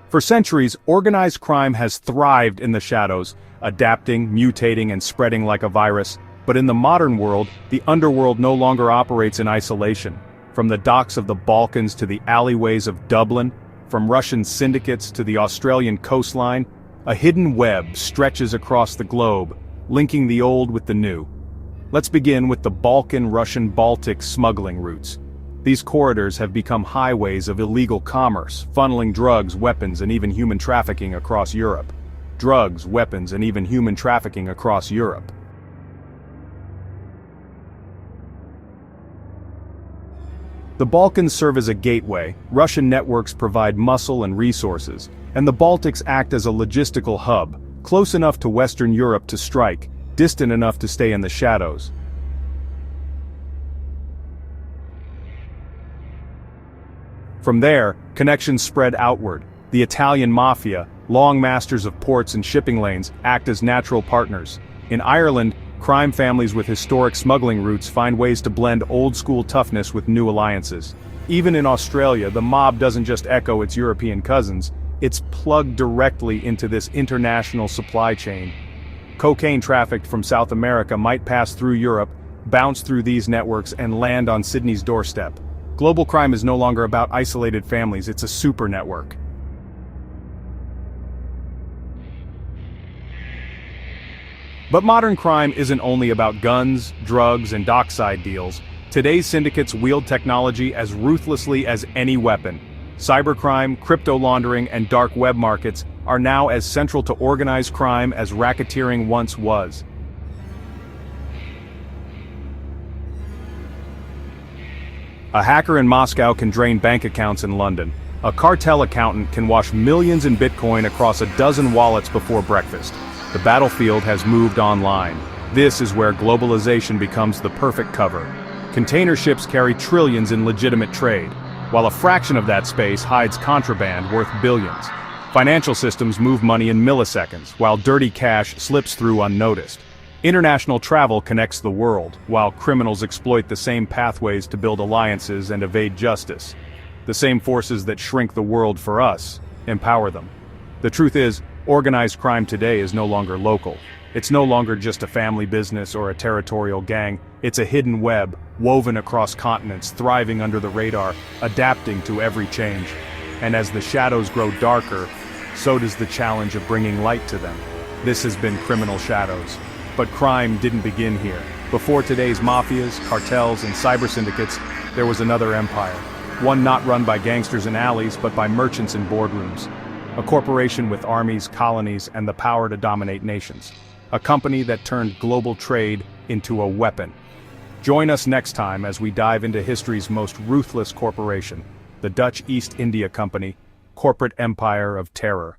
For centuries, organized crime has thrived in the shadows, adapting, mutating, and spreading like a virus. But in the modern world, the underworld no longer operates in isolation. From the docks of the Balkans to the alleyways of Dublin, from Russian syndicates to the Australian coastline, a hidden web stretches across the globe, linking the old with the new. Let's begin with the Balkan-Russian-Baltic smuggling routes. These corridors have become highways of illegal commerce, funneling drugs, weapons, and even human trafficking across Europe. Drugs, weapons, and even human trafficking across Europe. The Balkans serve as a gateway, Russian networks provide muscle and resources, and the Baltics act as a logistical hub, close enough to Western Europe to strike, distant enough to stay in the shadows. From there, connections spread outward. The Italian mafia, long masters of ports and shipping lanes, act as natural partners. In Ireland, crime families with historic smuggling routes find ways to blend old-school toughness with new alliances. Even in Australia, the mob doesn't just echo its European cousins, it's plugged directly into this international supply chain. Cocaine trafficked from South America might pass through Europe, bounce through these networks, and land on Sydney's doorstep. Global crime is no longer about isolated families, it's a super network. But modern crime isn't only about guns, drugs, and dockside deals. Today's syndicates wield technology as ruthlessly as any weapon. Cybercrime, crypto laundering, and dark web markets are now as central to organized crime as racketeering once was. A hacker in Moscow can drain bank accounts in London. A cartel accountant can wash millions in Bitcoin across a dozen wallets before breakfast. The battlefield has moved online. This is where globalization becomes the perfect cover. Container ships carry trillions in legitimate trade, while a fraction of that space hides contraband worth billions. Financial systems move money in milliseconds, while dirty cash slips through unnoticed. International travel connects the world, while criminals exploit the same pathways to build alliances and evade justice. The same forces that shrink the world for us empower them. The truth is, organized crime today is no longer local. It's no longer just a family business or a territorial gang. It's a hidden web, woven across continents, thriving under the radar, adapting to every change. And as the shadows grow darker, so does the challenge of bringing light to them. This has been Criminal Shadows. But crime didn't begin here. Before today's mafias, cartels, and cyber syndicates, there was another empire. One not run by gangsters in alleys, but by merchants in boardrooms. A corporation with armies, colonies, and the power to dominate nations. A company that turned global trade into a weapon. Join us next time as we dive into history's most ruthless corporation, the Dutch East India Company, corporate empire of terror.